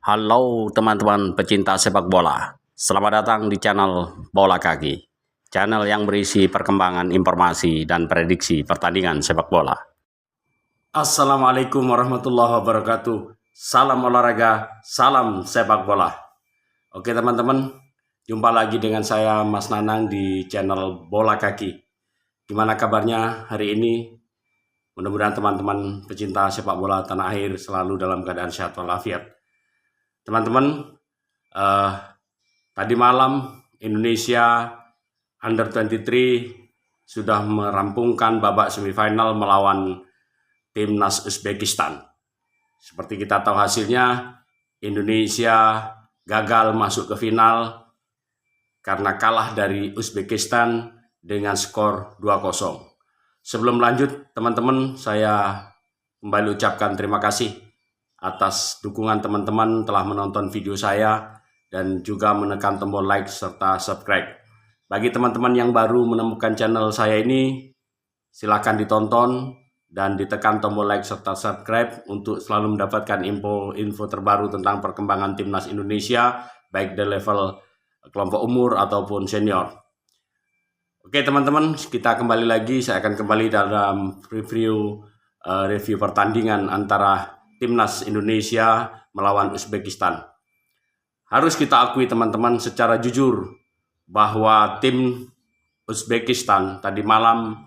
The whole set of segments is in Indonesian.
Halo teman-teman pecinta sepak bola, selamat datang di channel Bola Kaki, channel yang berisi perkembangan informasi dan prediksi pertandingan sepak bola. Assalamualaikum warahmatullahi wabarakatuh, salam olahraga, salam sepak bola. Oke teman-teman, jumpa lagi dengan saya Mas Nanang di channel Bola Kaki. Gimana kabarnya hari ini? Mudah-mudahan teman-teman pecinta sepak bola tanah air selalu dalam keadaan sehat walafiat. Teman-teman, tadi malam Indonesia Under-23 sudah merampungkan babak semifinal melawan timnas Uzbekistan. Seperti kita tahu hasilnya, Indonesia gagal masuk ke final karena kalah dari Uzbekistan dengan skor 2-0. Sebelum lanjut, teman-teman, saya kembali ucapkan terima kasih atas dukungan teman-teman telah menonton video saya dan juga menekan tombol like serta subscribe. Bagi teman-teman yang baru menemukan channel saya ini, silakan ditonton dan ditekan tombol like serta subscribe untuk selalu mendapatkan info terbaru tentang perkembangan timnas Indonesia, baik dari level kelompok umur ataupun senior. Oke teman-teman, kita kembali lagi. Saya akan kembali dalam review pertandingan antara timnas Indonesia melawan Uzbekistan. Harus kita akui teman-teman secara jujur bahwa tim Uzbekistan tadi malam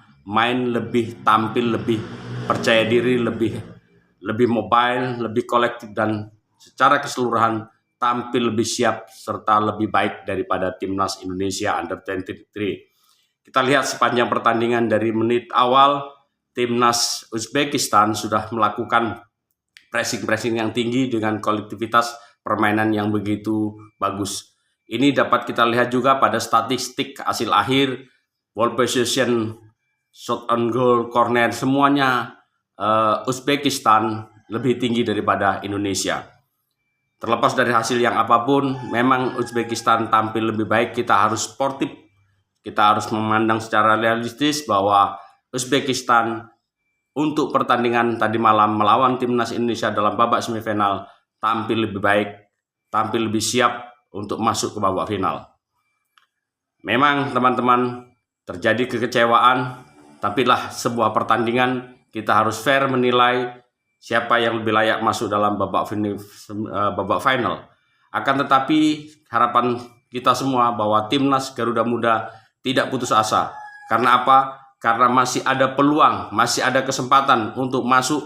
tampil lebih percaya diri, lebih mobile, lebih kolektif, dan secara keseluruhan tampil lebih siap serta lebih baik daripada timnas Indonesia Under-23. Kita lihat sepanjang pertandingan dari menit awal, timnas Uzbekistan sudah melakukan pressing yang tinggi dengan kolektivitas permainan yang begitu bagus. Ini dapat kita lihat juga pada statistik hasil akhir, ball possession, shot on goal, corner, semuanya Uzbekistan lebih tinggi daripada Indonesia. Terlepas dari hasil yang apapun, memang Uzbekistan tampil lebih baik. Kita harus sportif, kita harus memandang secara realistis bahwa Uzbekistan untuk pertandingan tadi malam melawan timnas Indonesia dalam babak semifinal tampil lebih baik, tampil lebih siap untuk masuk ke babak final. Memang teman-teman terjadi kekecewaan, tapi lah sebuah pertandingan kita harus fair menilai siapa yang lebih layak masuk dalam babak final. Akan tetapi harapan kita semua bahwa timnas Garuda Muda tidak putus asa. Karena apa? Karena masih ada peluang, masih ada kesempatan untuk masuk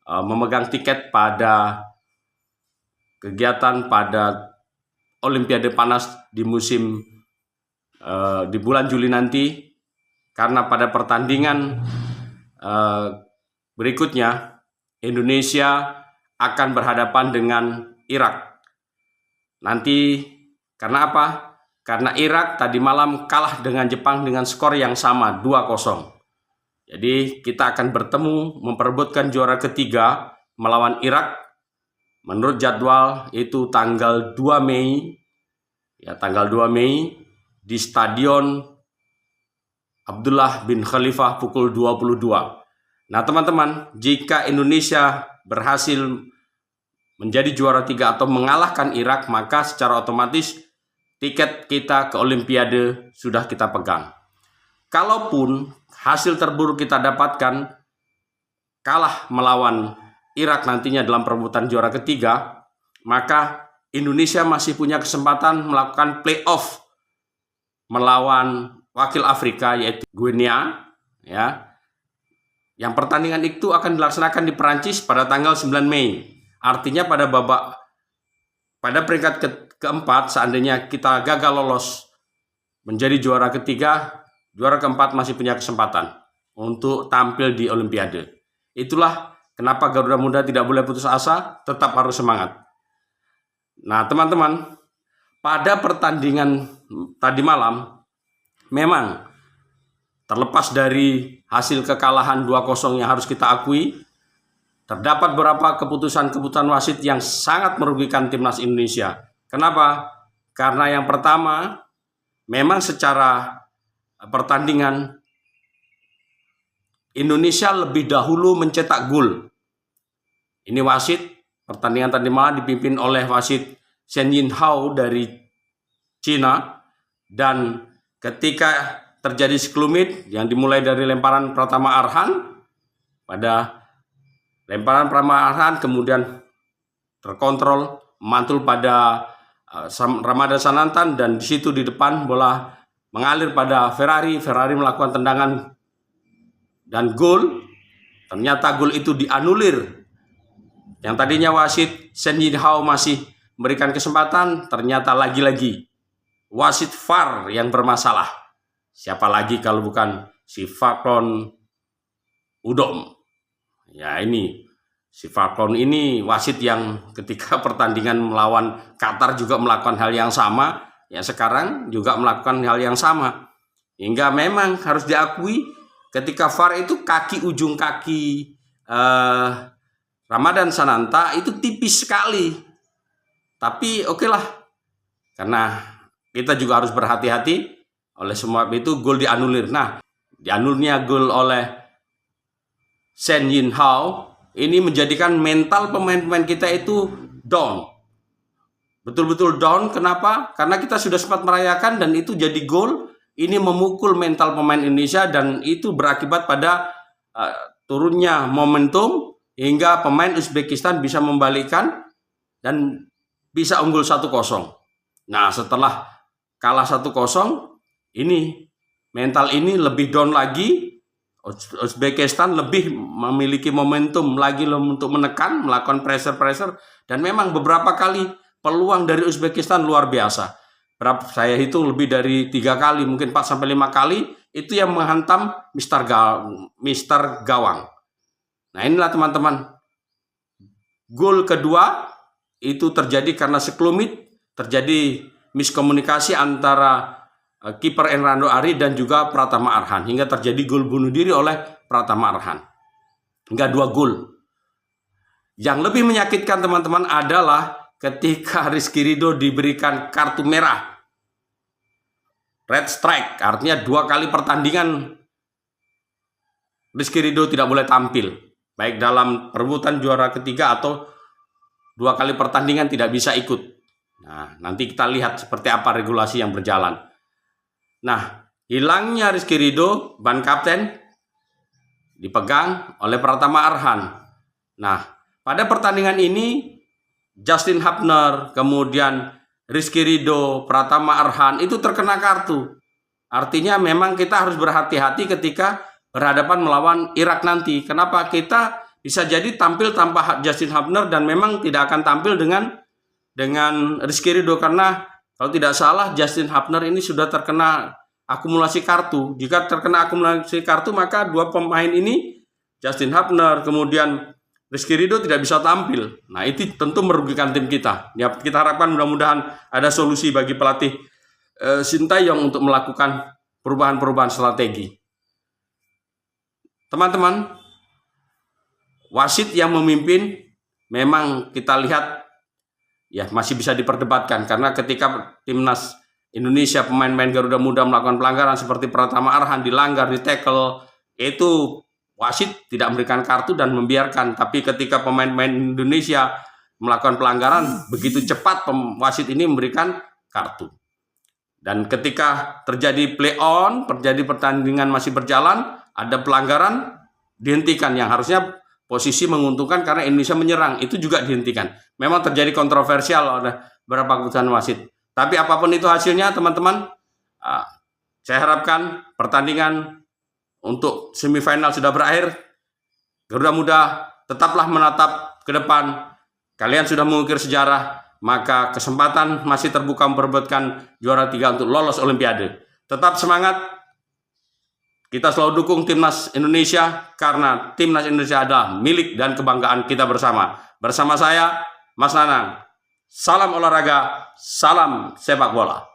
memegang tiket pada kegiatan pada Olimpiade Panas di bulan Juli nanti. Karena pada pertandingan berikutnya Indonesia akan berhadapan dengan Irak. Nanti karena apa? Karena Irak tadi malam kalah dengan Jepang dengan skor yang sama 2-0. Jadi kita akan bertemu memperebutkan juara ketiga melawan Irak. Menurut jadwal itu tanggal 2 Mei. Ya, tanggal 2 Mei di Stadion Abdullah bin Khalifah pukul 22. Nah teman-teman, jika Indonesia berhasil menjadi juara 3 atau mengalahkan Irak, maka secara otomatis tiket kita ke Olimpiade sudah kita pegang. Kalaupun hasil terburuk kita dapatkan kalah melawan Irak nantinya dalam perebutan juara ketiga, maka Indonesia masih punya kesempatan melakukan playoff melawan wakil Afrika yaitu Guinea, ya. Yang pertandingan itu akan dilaksanakan di Perancis pada tanggal 9 Mei. Artinya pada peringkat keempat, seandainya kita gagal lolos menjadi juara ketiga, juara keempat masih punya kesempatan untuk tampil di Olimpiade. Itulah kenapa Garuda Muda tidak boleh putus asa, tetap harus semangat. Nah teman-teman, pada pertandingan tadi malam, memang terlepas dari hasil kekalahan 2-0 yang harus kita akui, terdapat beberapa keputusan wasit yang sangat merugikan timnas Indonesia. Kenapa? Karena yang pertama, memang secara pertandingan Indonesia lebih dahulu mencetak gol. Ini wasit pertandingan tadi malam dipimpin oleh wasit Shen Yinhao dari Cina, dan ketika terjadi sekelumit yang dimulai dari lemparan Pratama Arhan, pada lemparan Pratama Arhan kemudian terkontrol mantul pada Ramadhan Sanantan, dan di situ di depan bola mengalir pada Ferrari melakukan tendangan dan gol. Ternyata gol itu dianulir. Yang tadinya wasit Shen Yinhao masih memberikan kesempatan, ternyata lagi-lagi wasit VAR yang bermasalah. Siapa lagi kalau bukan si Falcon Udom. Ya, ini si Falcon ini wasit yang ketika pertandingan melawan Qatar juga melakukan hal yang sama, ya sekarang juga melakukan hal yang sama. Hingga memang harus diakui ketika VAR itu ujung kaki Ramadhan Sananta itu tipis sekali. Tapi oke lah, karena kita juga harus berhati-hati, oleh semua itu gol dianulir. Nah, dianulirnya gol oleh Shen Yinhao ini menjadikan mental pemain-pemain kita itu down. Betul-betul down. Kenapa? Karena kita sudah sempat merayakan dan itu jadi gol. Ini memukul mental pemain Indonesia dan itu berakibat pada turunnya momentum hingga pemain Uzbekistan bisa membalikkan dan bisa unggul 1-0. Nah, setelah kalah 1-0, ini mental ini lebih down lagi. Uzbekistan lebih memiliki momentum lagi untuk menekan, melakukan pressure, dan memang beberapa kali peluang dari Uzbekistan luar biasa. Saya hitung lebih dari 3 kali, mungkin 4-5 kali itu yang menghantam Mister Gawang. Nah, inilah teman-teman, gol kedua itu terjadi karena sekelumit terjadi miskomunikasi antara kiper Enrando Ari dan juga Pratama Arhan, hingga terjadi gol bunuh diri oleh Pratama Arhan. Hingga 2 gol. Yang lebih menyakitkan teman-teman adalah ketika Rizky Ridho diberikan kartu merah, red strike, artinya 2 kali pertandingan Rizky Ridho tidak boleh tampil, baik dalam perebutan juara ketiga atau 2 kali pertandingan tidak bisa ikut. Nah, nanti kita lihat seperti apa regulasi yang berjalan. Nah, hilangnya Rizky Ridho, ban kapten, dipegang oleh Pratama Arhan. Nah, pada pertandingan ini Justin Hubner, kemudian Rizky Ridho, Pratama Arhan itu terkena kartu. Artinya memang kita harus berhati-hati ketika berhadapan melawan Irak nanti. Kenapa? Kita bisa jadi tampil tanpa Justin Hubner dan memang tidak akan tampil dengan Rizky Ridho, karena kalau tidak salah Justin Hubner ini sudah terkena akumulasi kartu. Jika terkena akumulasi kartu, maka 2 pemain ini, Justin Hubner kemudian Rizky Ridho, tidak bisa tampil. Nah, itu tentu merugikan tim kita. Ya, kita harapkan mudah-mudahan ada solusi bagi pelatih Sintayong untuk melakukan perubahan-perubahan strategi. Teman-teman, wasit yang memimpin memang kita lihat ya masih bisa diperdebatkan, karena ketika timnas Indonesia pemain-pemain Garuda Muda melakukan pelanggaran seperti Pratama Arhan dilanggar, di tackle, itu wasit tidak memberikan kartu dan membiarkan. Tapi ketika pemain-pemain Indonesia melakukan pelanggaran, begitu cepat wasit ini memberikan kartu. Dan ketika terjadi play on, terjadi pertandingan masih berjalan, ada pelanggaran, dihentikan. Yang harusnya posisi menguntungkan karena Indonesia menyerang, itu juga dihentikan. Memang terjadi kontroversial oleh beberapa keputusan wasit. Tapi apapun itu hasilnya, teman-teman, saya harapkan pertandingan untuk semifinal sudah berakhir. Garuda Muda tetaplah menatap ke depan. Kalian sudah mengukir sejarah, maka kesempatan masih terbuka memperebutkan juara 3 untuk lolos Olimpiade. Tetap semangat. Kita selalu dukung timnas Indonesia, karena timnas Indonesia adalah milik dan kebanggaan kita bersama. Bersama saya, Mas Nanang. Salam olahraga, salam sepak bola.